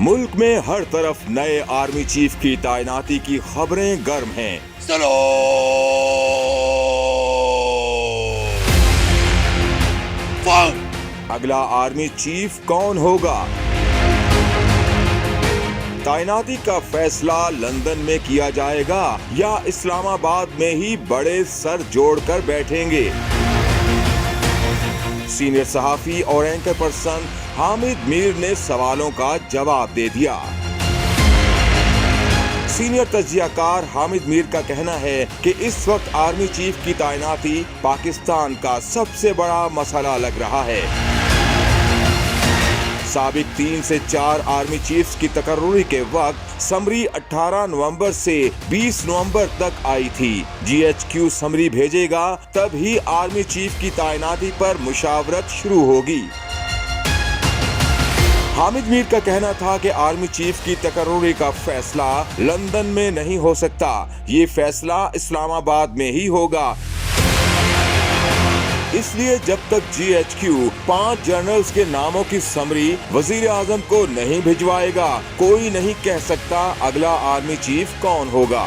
मुल्क में हर तरफ नए आर्मी चीफ की तैनाती की खबरें गर्म हैं। अगला आर्मी चीफ कौन होगा? तैनाती का फैसला लंदन में किया जाएगा या इस्लामाबाद में ही बड़े सर जोड़कर बैठेंगे? सीनियर सहाफी और एंकर पर्सन हामिद मीर ने सवालों का जवाब दे दिया। सीनियर तज्जियाकार हामिद मीर का कहना है कि इस वक्त आर्मी चीफ की तैनाती पाकिस्तान का सबसे बड़ा मसला लग रहा है। साबिक 3 से 4 आर्मी चीफ्स की तकर्रुरी के वक्त समरी 18 नवंबर से 20 नवंबर तक आई थी। GHQ समरी भेजेगा तब ही आर्मी चीफ की तैनाती पर मुशावरत शुरू होगी। हामिद मीर का कहना था कि आर्मी चीफ की तकर्रुरी का फैसला लंदन में नहीं हो सकता, ये फैसला इस्लामाबाद में ही होगा। इसलिए जब तक GHQ 5 जनरल्स के नामों की समरी वजीर आजम को नहीं भिजवाएगा, कोई नहीं कह सकता अगला आर्मी चीफ कौन होगा।